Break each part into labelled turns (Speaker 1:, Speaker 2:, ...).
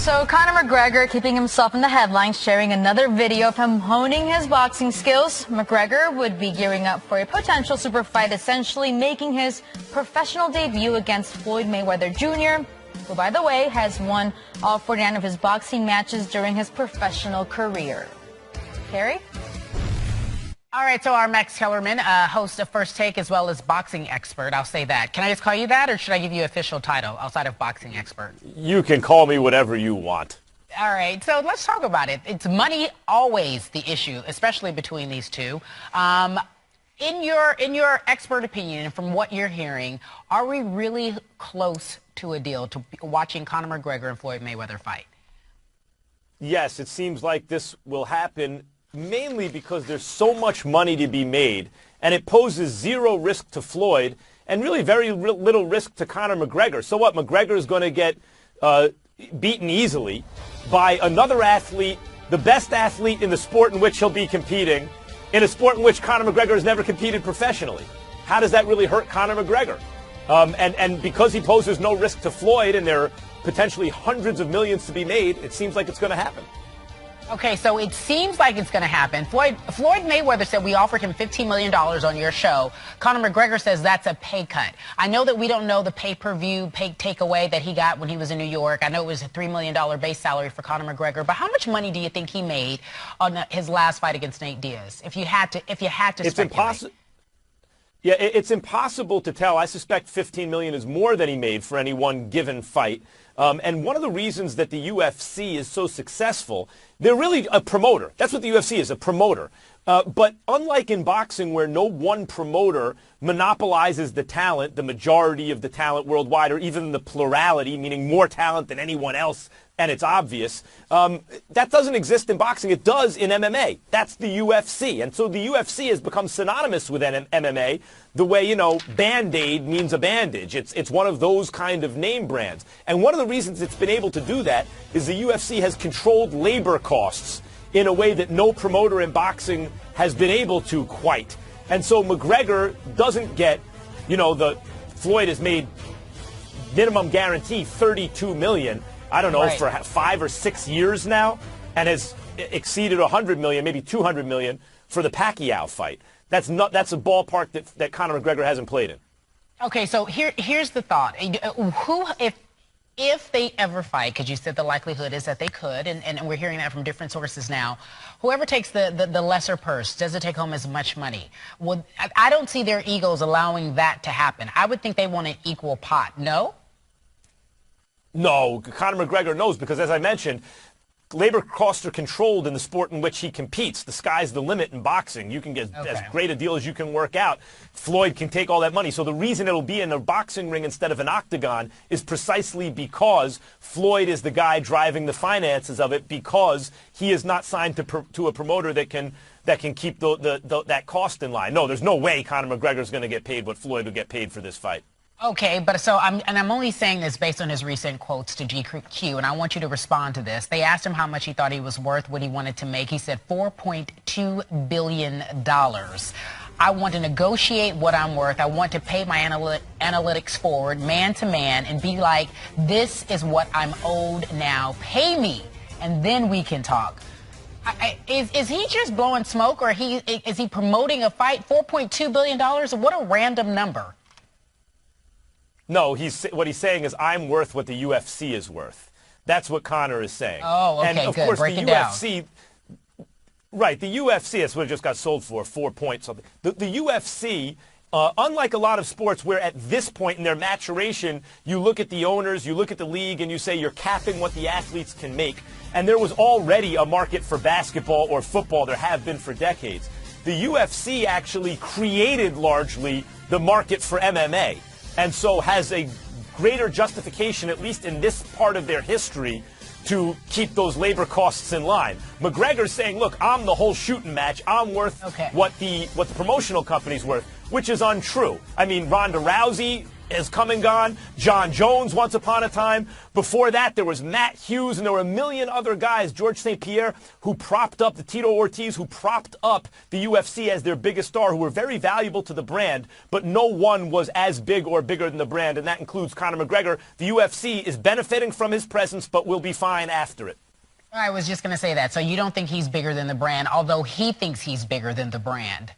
Speaker 1: So Conor McGregor keeping himself in the headlines, sharing another video of him honing his boxing skills. McGregor would be gearing up for a potential super fight, essentially making his professional debut against Floyd Mayweather Jr., who, by the way, has won all 49 of his boxing matches during his professional career. Carrie?
Speaker 2: All right, so our Max Kellerman, host of First Take as well as boxing expert. I'll say that. Can I just call you that, or should I give you an official title outside of boxing expert?
Speaker 3: You can call me whatever you want.
Speaker 2: All right, so let's talk about it. It's money always the issue, especially between these two. In your expert opinion, and from what you're hearing, are we really close to a deal, to watching Conor McGregor and Floyd Mayweather fight?
Speaker 3: Yes, it seems like this will happen, mainly because there's so much money to be made, and it poses zero risk to Floyd and really very little risk to Conor McGregor. So what? McGregor is going to get beaten easily by another athlete, the best athlete in the sport in which he'll be competing, in a sport in which Conor McGregor has never competed professionally. How does that really hurt Conor McGregor? And because he poses no risk to Floyd, and there are potentially hundreds of millions to be made, it seems like it's going to happen.
Speaker 2: Okay, so it seems like it's going to happen. Floyd Mayweather said we offered him $15 million on your show. Conor McGregor says that's a pay cut. I know that we don't know the pay-per-view, pay takeaway that he got when he was in New York. I know it was a $3 million base salary for Conor McGregor. But how much money do you think he made on his last fight against Nate Diaz? If you had to
Speaker 3: It's impossible. Yeah, it's impossible to tell. I suspect $15 million is more than he made for any one given fight. And one of the reasons that the UFC is so successful, they're really a promoter. That's what the UFC is, a promoter. But unlike in boxing, where no one promoter monopolizes the talent, the majority of the talent worldwide, or even the plurality, meaning more talent than anyone else, and it's obvious, that doesn't exist in boxing. It does in MMA. That's the UFC. And so the UFC has become synonymous with MMA the way, you know, Band-Aid means a bandage. It's one of those kind of name brands. And one of the reasons it's been able to do that is the UFC has controlled labor costs in a way that no promoter in boxing has been able to quite. And so McGregor doesn't get, you know, Floyd has made minimum guarantee $32 million, I don't know, right, for 5 or 6 years now, and has exceeded $100 million, maybe $200 million for the Pacquiao fight. That's a ballpark that Conor McGregor hasn't played in. Okay, so here's the thought.
Speaker 2: If they ever fight, because you said the likelihood is that they could, and we're hearing that from different sources now, whoever takes the lesser purse doesn't take home as much money. Well, I don't see their egos allowing that to happen. I would think they want an equal pot. No?
Speaker 3: No, Conor McGregor knows, because as I mentioned, labor costs are controlled in the sport in which he competes. The sky's the limit in boxing. You can get as great a deal as you can work out. Floyd can take all that money. So the reason it'll be in a boxing ring instead of an octagon is precisely because Floyd is the guy driving the finances of it, because he is not signed to a promoter that can keep that cost in line. No, there's no way Conor McGregor is going to get paid what Floyd would get paid for this fight.
Speaker 2: Okay, but so I'm only saying this based on his recent quotes to GQ, and I want you to respond to this. They asked him how much he thought he was worth, what he wanted to make. He said $4.2 billion. I want to negotiate what I'm worth. I want to pay my analytics forward, man to man, and be like, this is what I'm owed now. Pay me, and then we can talk. Is he just blowing smoke, or is he promoting a fight? $4.2 billion? What a random number.
Speaker 3: No, what he's saying is, I'm worth what the UFC is worth. That's what Conor is saying.
Speaker 2: Oh, okay,
Speaker 3: and of
Speaker 2: good.
Speaker 3: course,
Speaker 2: Break
Speaker 3: the
Speaker 2: it
Speaker 3: UFC,
Speaker 2: down.
Speaker 3: Right, the UFC, that's what it just got sold for, 4 points. The UFC, unlike a lot of sports where at this point in their maturation, you look at the owners, you look at the league, and you say you're capping what the athletes can make. And there was already a market for basketball or football. There have been for decades. The UFC actually created largely the market for MMA, and so has a greater justification, at least in this part of their history, to keep those labor costs in line. McGregor's saying, look, I'm the whole shooting match. I'm worth what the promotional company's worth, which is untrue. I mean, Ronda Rousey has come and gone. John Jones once upon a time. Before that, there was Matt Hughes, and there were a million other guys, George St. Pierre, who propped up, the Tito Ortiz, who propped up the UFC as their biggest star, who were very valuable to the brand, but no one was as big or bigger than the brand, and that includes Conor McGregor. The UFC is benefiting from his presence, but will be fine after it.
Speaker 2: I was just going to say that. So you don't think he's bigger than the brand, although he thinks he's bigger than the brand.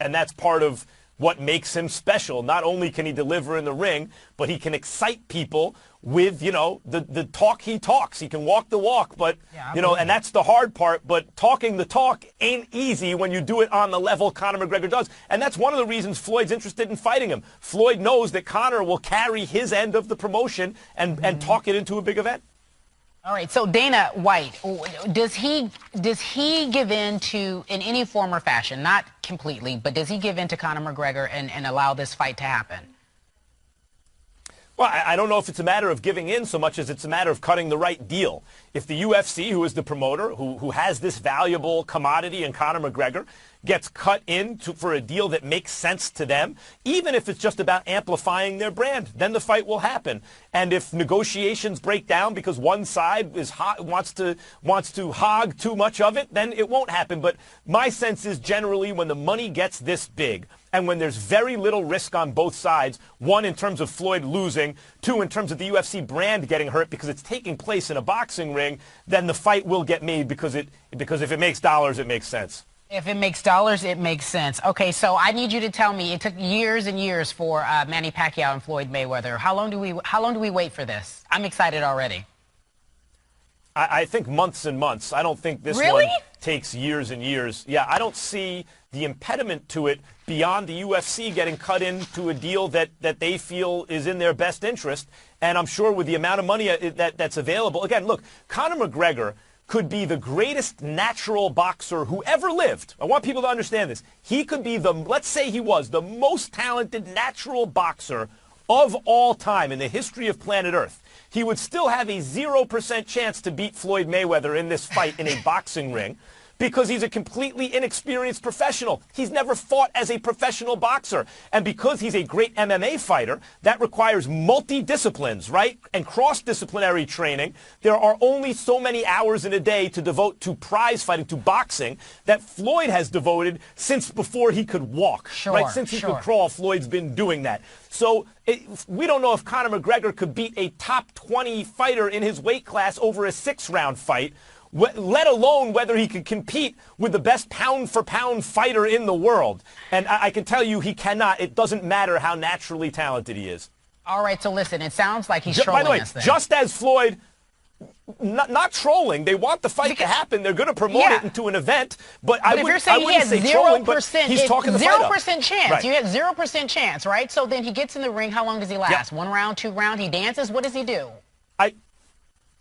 Speaker 3: And that's part of what makes him special. Not only can he deliver in the ring, but he can excite people with, you know, the talk he talks. He can walk the walk, but, you know, and that's the hard part. But talking the talk ain't easy when you do it on the level Conor McGregor does. And that's one of the reasons Floyd's interested in fighting him. Floyd knows that Conor will carry his end of the promotion and talk it into a big event.
Speaker 2: All right, so Dana White, does he give in to, in any form or fashion, not completely, but does he give in to Conor McGregor and allow this fight to happen?
Speaker 3: Well, I don't know if it's a matter of giving in so much as it's a matter of cutting the right deal. If the UFC, who is the promoter, who has this valuable commodity in Conor McGregor, gets cut in for a deal that makes sense to them, even if it's just about amplifying their brand, then the fight will happen. And if negotiations break down because one side wants to hog too much of it, then it won't happen. But my sense is generally when the money gets this big, and when there's very little risk on both sides, one in terms of Floyd losing, two in terms of the UFC brand getting hurt because it's taking place in a boxing ring, then the fight will get made because if it makes dollars, it makes sense.
Speaker 2: If it makes dollars, it makes sense. Okay, so I need you to tell me, it took years and years for Manny Pacquiao and Floyd Mayweather. How long do we wait for this? I'm excited already.
Speaker 3: I think months and months. I don't think this one takes years and years. Yeah, I don't see the impediment to it beyond the UFC getting cut into a deal that they feel is in their best interest. And I'm sure with the amount of money that's available. Again, look, Conor McGregor could be the greatest natural boxer who ever lived. I want people to understand this. He could be let's say he was the most talented natural boxer of all time in the history of planet Earth. He would still have a 0% chance to beat Floyd Mayweather in this fight in a boxing ring because he's a completely inexperienced professional. He's never fought as a professional boxer. And because he's a great MMA fighter, that requires multi-disciplines, right? And cross-disciplinary training. There are only so many hours in a day to devote to prize fighting, to boxing, that Floyd has devoted since before he could walk. Right? Since he could crawl, Floyd's been doing that. So we don't know if Conor McGregor could beat a top 20 fighter in his weight class over a 6-round fight, let alone whether he could compete with the best pound-for-pound fighter in the world. And I can tell you he cannot. It doesn't matter how naturally talented he is.
Speaker 2: All right, so listen, it sounds like he's trolling us. By the way,
Speaker 3: just as Floyd, not trolling, they want the fight to happen. They're going to promote it into an event. But I wouldn't say trolling, but he's talking the fight up.
Speaker 2: 0% chance. Right. You had 0% chance, right? So then he gets in the ring. How long does he last? 1 round, 2 rounds? He dances? What does he do?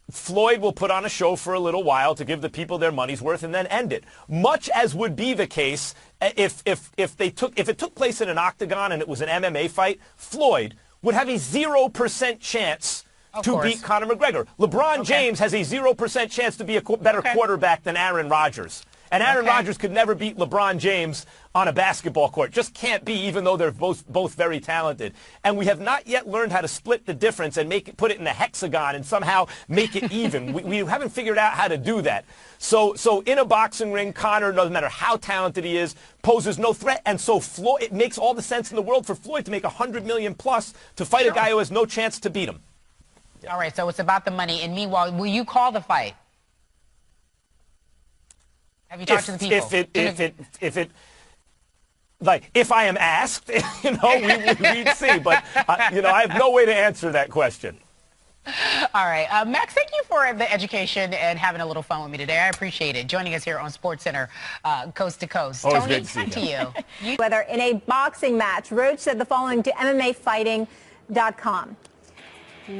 Speaker 3: Floyd will put on a show for a little while to give the people their money's worth and then end it. Much as would be the case if it took place in an octagon and it was an MMA fight, Floyd would have a 0% chance to beat Conor McGregor. LeBron James has a 0% chance to be a better quarterback than Aaron Rodgers. And Aaron Rodgers could never beat LeBron James on a basketball court. Just can't be, even though they're both very talented. And we have not yet learned how to split the difference and put it in a hexagon and somehow make it even. we haven't figured out how to do that. So in a boxing ring, Conor, no matter how talented he is, poses no threat. And so Floyd, it makes all the sense in the world for Floyd to make $100 million plus to fight a guy who has no chance to beat him.
Speaker 2: All right, so it's about the money. And meanwhile, will you call the fight? Have you talked to the people? If I am asked, we'd see. But, I have no way to answer that question. All right. Max, thank you for the education and having a little fun with me today. I appreciate it. Joining us here on SportsCenter, Coast to Coast.
Speaker 3: Always
Speaker 2: Tony,
Speaker 3: good to see
Speaker 2: you.
Speaker 4: Whether in a boxing match, Roach said the following to MMAfighting.com.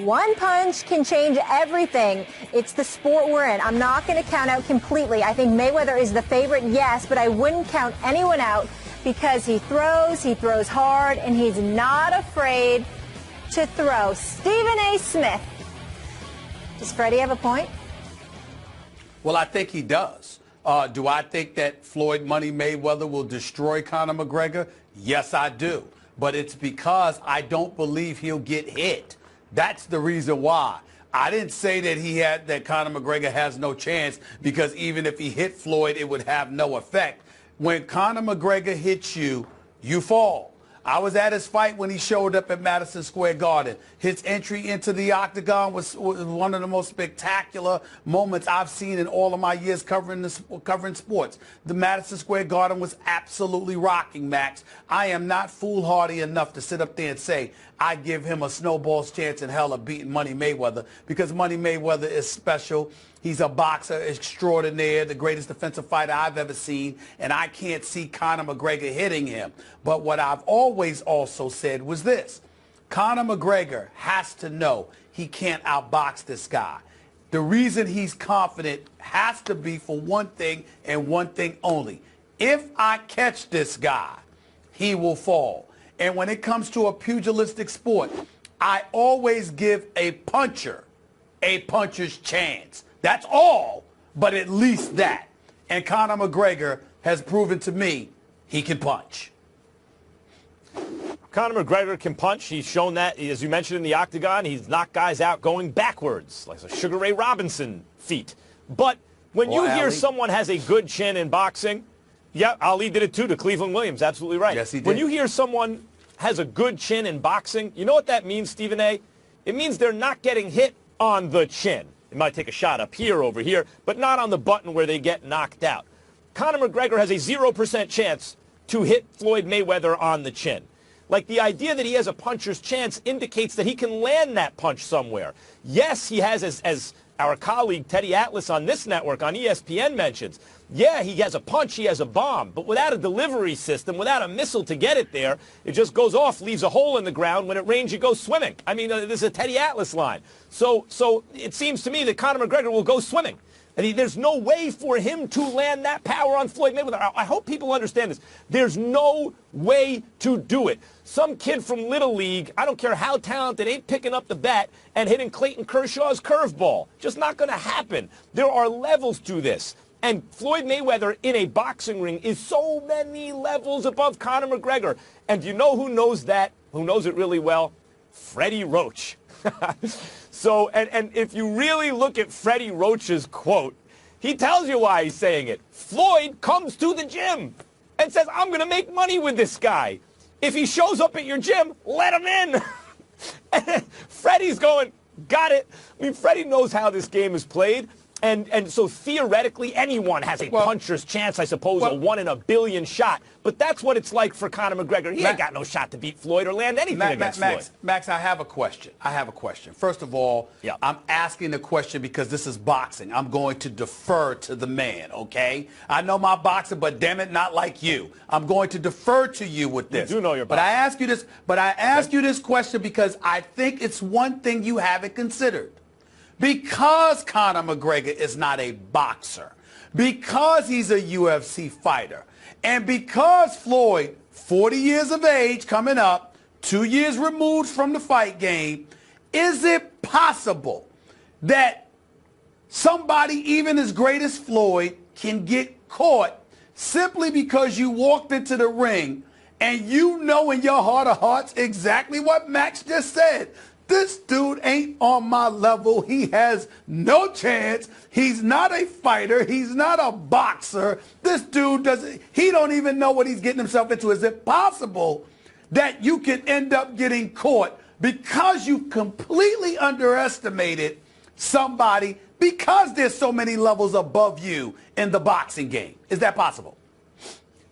Speaker 4: One punch can change everything. It's the sport we're in. I'm not going to count out completely. I think Mayweather is the favorite, yes, but I wouldn't count anyone out because he throws hard, and he's not afraid to throw. Stephen A. Smith. Does Freddie have a point?
Speaker 5: Well, I think he does. Do I think that Floyd Money Mayweather will destroy Conor McGregor? Yes, I do. but it's because I don't believe he'll get hit. That's the reason why. I didn't say that Conor McGregor has no chance, because even if he hit Floyd, it would have no effect. When Conor McGregor hits you, you fall. I was at his fight when he showed up at Madison Square Garden. His entry into the octagon was one of the most spectacular moments I've seen in all of my years covering sports. The Madison Square Garden was absolutely rocking, Max. I am not foolhardy enough to sit up there and say I give him a snowball's chance in hell of beating Money Mayweather, because Money Mayweather is special. He's a boxer extraordinaire, the greatest defensive fighter I've ever seen, and I can't see Conor McGregor hitting him. But what I've always also said was this: Conor McGregor has to know he can't outbox this guy. The reason he's confident has to be for one thing and one thing only. If I catch this guy, he will fall. And when it comes to a pugilistic sport, I always give a puncher's chance. That's all, but at least that. And Conor McGregor has proven to me he can punch.
Speaker 3: Conor McGregor can punch. He's shown that, as you mentioned, in the octagon. He's knocked guys out going backwards, like a Sugar Ray Robinson feat. But when you hear someone has a good chin in boxing, yeah, Ali did it too to Cleveland Williams. Absolutely right.
Speaker 5: Yes, he did.
Speaker 3: When you hear someone has a good chin in boxing, you know what that means, Stephen A? It means they're not getting hit on the chin. They might take a shot up here, over here, but not on the button where they get knocked out. Conor McGregor has a 0% chance to hit Floyd Mayweather on the chin. Like, the idea that he has a puncher's chance indicates that he can land that punch somewhere. Yes, he has, as our colleague Teddy Atlas on this network, on ESPN, mentions, yeah, he has a punch, he has a bomb, but without a delivery system, without a missile to get it there, it just goes off, leaves a hole in the ground. When it rains, you go swimming. I mean, this is a Teddy Atlas line. So it seems to me that Conor McGregor will go swimming. There's no way for him to land that power on Floyd Mayweather. I hope people understand this. There's no way to do it. Some kid from Little League, I don't care how talented, ain't picking up the bat and hitting Clayton Kershaw's curveball. Just not going to happen. There are levels to this. And Floyd Mayweather in a boxing ring is so many levels above Conor McGregor. And you know who knows that? Who knows it really well? Freddie Roach. So, and if you really look at Freddie Roach's quote, he tells you why he's saying it. Floyd comes to the gym and says, I'm going to make money with this guy. If he shows up at your gym, let him in. And Freddie's going, got it. I mean, Freddie knows how this game is played. And so theoretically, anyone has a puncher's chance, I suppose, a 1 in a billion shot. But that's what it's like for Conor McGregor. He ain't got no shot to beat Floyd or land anything against Floyd.
Speaker 5: Max, I have a question. First of all, I'm asking the question because this is boxing. I'm going to defer to the man, okay? I know my boxing, but damn it, not like you. I'm going to defer to you with this.
Speaker 3: You do know your boxing.
Speaker 5: But I ask you this question because I think it's one thing you haven't considered. Because Conor McGregor is not a boxer, because he's a UFC fighter, and because Floyd, 40 years of age coming up, 2 years removed from the fight game, is it possible that somebody even as great as Floyd can get caught simply because you walked into the ring and you know in your heart of hearts exactly what Max just said? This dude ain't on my level. He has no chance. He's not a fighter. He's not a boxer. This dude he don't even know what he's getting himself into. Is it possible that you can end up getting caught because you completely underestimated somebody because there's so many levels above you in the boxing game? Is that possible?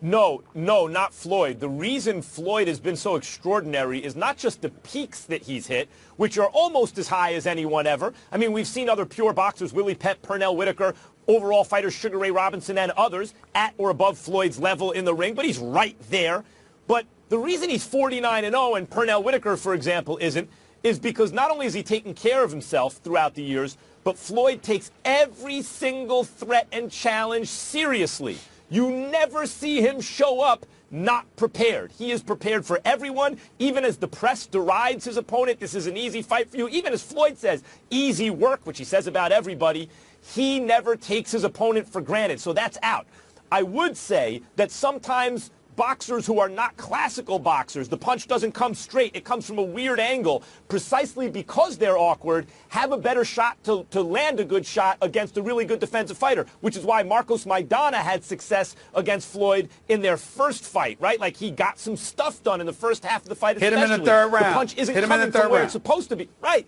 Speaker 3: No, not Floyd. The reason Floyd has been so extraordinary is not just the peaks that he's hit, which are almost as high as anyone ever. I mean, we've seen other pure boxers, Willie Pett, Pernell Whitaker, overall fighters Sugar Ray Robinson and others at or above Floyd's level in the ring, but he's right there. But the reason he's 49-0 and Pernell Whitaker, for example, isn't, is because not only has he taken care of himself throughout the years, but Floyd takes every single threat and challenge seriously. You never see him show up not prepared. He is prepared for everyone, even as the press derides his opponent. This is an easy fight for you. Even as Floyd says, easy work, which he says about everybody, he never takes his opponent for granted. So that's out. I would say that sometimes boxers who are not classical boxers, the punch doesn't come straight, it comes from a weird angle, precisely because they're awkward, have a better shot to land a good shot against a really good defensive fighter, which is why Marcos Maidana had success against Floyd in their first fight, right? Like, he got some stuff done in the first half of the fight.
Speaker 5: Hit him in the third round.
Speaker 3: The punch isn't coming from where it's supposed to be. Right.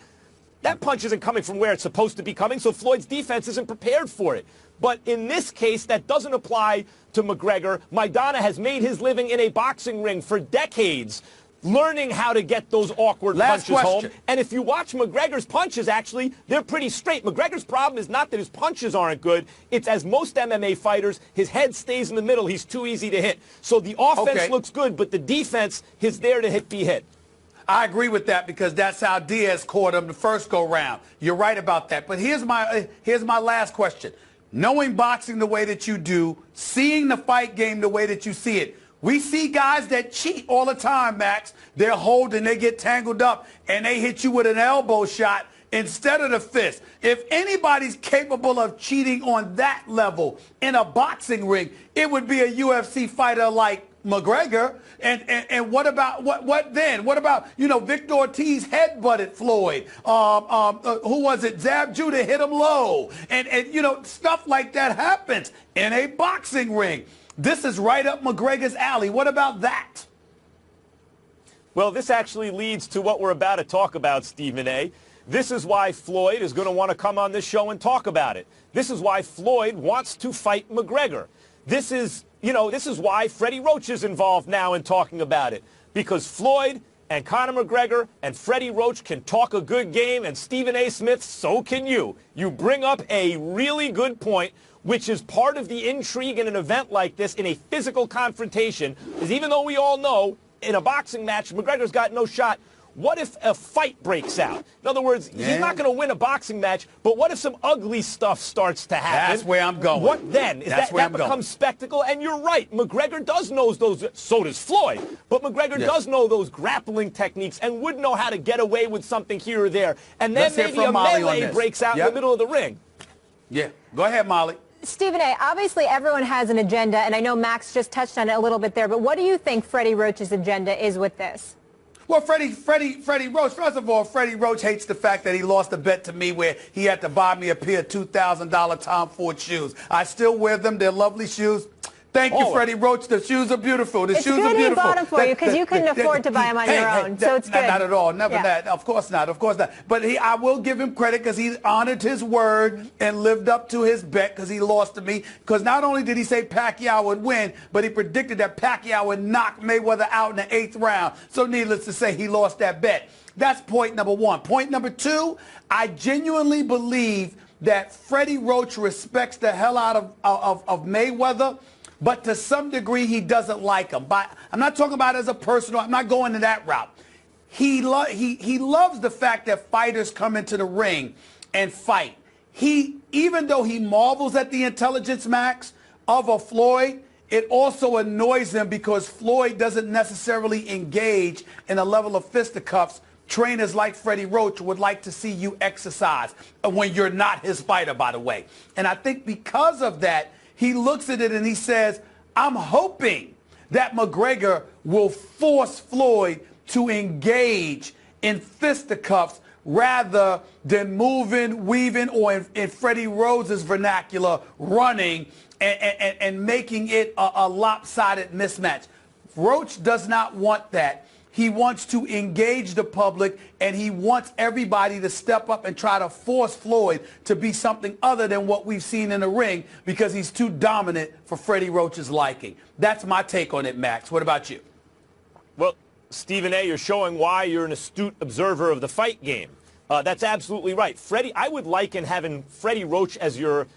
Speaker 3: That punch isn't coming from where it's supposed to be coming, so Floyd's defense isn't prepared for it. But in this case, that doesn't apply to McGregor. Maidana has made his living in a boxing ring for decades, learning how to get those awkward punches home. And if you watch McGregor's punches, actually, they're pretty straight. McGregor's problem is not that his punches aren't good. It's, as most MMA fighters, his head stays in the middle. He's too easy to hit. So the offense looks good, but the defense is there to be hit.
Speaker 5: I agree with that because that's how Diaz caught him the first go-round. You're right about that. But here's my last question. Knowing boxing the way that you do, seeing the fight game the way that you see it, we see guys that cheat all the time, Max. They're holding, they get tangled up, and they hit you with an elbow shot instead of the fist. If anybody's capable of cheating on that level in a boxing ring, it would be a UFC fighter like McGregor. And what about what then? What about, you know, Victor Ortiz headbutted Floyd? Who was it? Zab Judah hit him low. And you know, stuff like that happens in a boxing ring. This is right up McGregor's alley. What about that?
Speaker 3: Well, this actually leads to what we're about to talk about, Stephen A. This is why Floyd is going to want to come on this show and talk about it. This is why Floyd wants to fight McGregor. This is, you know, this is why Freddie Roach is involved now in talking about it. Because Floyd and Conor McGregor and Freddie Roach can talk a good game, and Stephen A. Smith, so can you. You bring up a really good point, which is part of the intrigue in an event like this, in a physical confrontation, is even though we all know in a boxing match McGregor's got no shot, what if a fight breaks out? In other words, he's not going to win a boxing match, but what if some ugly stuff starts to happen?
Speaker 5: That's where I'm going.
Speaker 3: What then? That becomes spectacle, and you're right. McGregor does know those, so does Floyd, but McGregor does know those grappling techniques and would know how to get away with something here or there. And then maybe a melee breaks out in the middle of the ring.
Speaker 5: Yeah. Go ahead, Molly.
Speaker 4: Stephen A., obviously everyone has an agenda, and I know Max just touched on it a little bit there, but what do you think Freddie Roach's agenda is with this?
Speaker 5: Well, Freddie Roach, first of all, Freddie Roach hates the fact that he lost a bet to me where he had to buy me a pair of $2,000 Tom Ford shoes. I still wear them. They're lovely shoes. Thank you, Freddie Roach. The shoes are beautiful. The shoes are beautiful.
Speaker 4: It's good he bought them for you because you couldn't afford to buy them on your own, so it's good.
Speaker 5: Not at all. Never that. Of course not. Of course not. But I will give him credit because he honored his word and lived up to his bet because he lost to me. Because not only did he say Pacquiao would win, but he predicted that Pacquiao would knock Mayweather out in the 8th round. So needless to say, he lost that bet. That's point number one. Point number two, I genuinely believe that Freddie Roach respects the hell out of Mayweather, but to some degree he doesn't like him. But I'm not talking about as a personal, I'm not going to that route. He loves the fact that fighters come into the ring and fight. Even though he marvels at the intelligence, Max, of a Floyd, it also annoys him because Floyd doesn't necessarily engage in a level of fisticuffs trainers like Freddie Roach would like to see you exercise when you're not his fighter, by the way. And I think because of that, he looks at it and he says, I'm hoping that McGregor will force Floyd to engage in fisticuffs rather than moving, weaving, or in Freddie Roach's vernacular, running and making it a lopsided mismatch. Roach does not want that. He wants to engage the public, and he wants everybody to step up and try to force Floyd to be something other than what we've seen in the ring because he's too dominant for Freddie Roach's liking. That's my take on it, Max. What about you?
Speaker 3: Well, Stephen A., you're showing why you're an astute observer of the fight game. That's absolutely right. Freddie, I would liken having Freddie Roach as your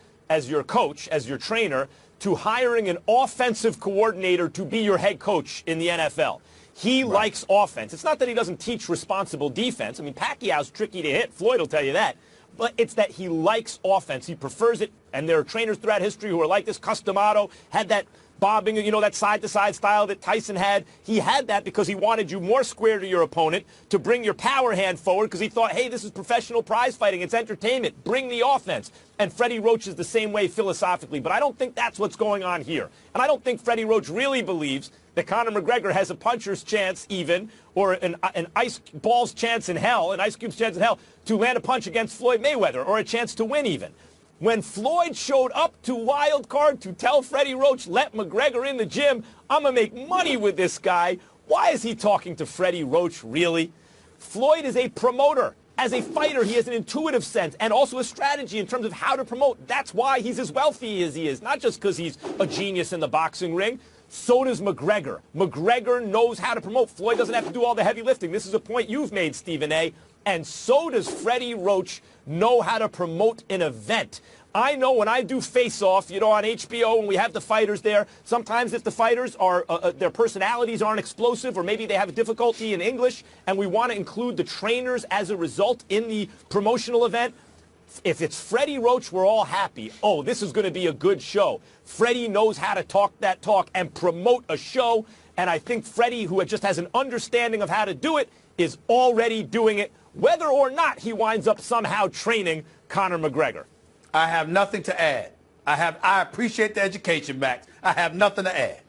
Speaker 3: coach, as your trainer, to hiring an offensive coordinator to be your head coach in the NFL. He likes offense. It's not that he doesn't teach responsible defense. I mean, Pacquiao's tricky to hit. Floyd will tell you that. But it's that he likes offense. He prefers it. And there are trainers throughout history who are like this. Customato had that bobbing, you know, that side-to-side style that Tyson had. He had that because he wanted you more square to your opponent to bring your power hand forward because he thought, hey, this is professional prize fighting. It's entertainment. Bring the offense. And Freddie Roach is the same way philosophically. But I don't think that's what's going on here. And I don't think Freddie Roach really believes that Conor McGregor has a puncher's chance even, or an ice ball's chance in hell, an ice cube's chance in hell, to land a punch against Floyd Mayweather, or a chance to win even. When Floyd showed up to Wild Card to tell Freddie Roach, let McGregor in the gym, I'm going to make money with this guy, why is he talking to Freddie Roach, really? Floyd is a promoter. As a fighter, he has an intuitive sense and also a strategy in terms of how to promote. That's why he's as wealthy as he is, not just because he's a genius in the boxing ring. So does McGregor. McGregor knows how to promote. Floyd doesn't have to do all the heavy lifting. This is a point you've made, Stephen A. And so does Freddie Roach know how to promote an event. I know when I do Face Off, on HBO, when we have the fighters there, sometimes if the fighters are, their personalities aren't explosive, or maybe they have a difficulty in English, and we want to include the trainers as a result in the promotional event, if it's Freddie Roach, we're all happy. Oh, this is going to be a good show. Freddie knows how to talk that talk and promote a show, and I think Freddie, who just has an understanding of how to do it, is already doing it, whether or not he winds up somehow training Conor McGregor.
Speaker 5: I have nothing to add. I appreciate the education, Max. I have nothing to add.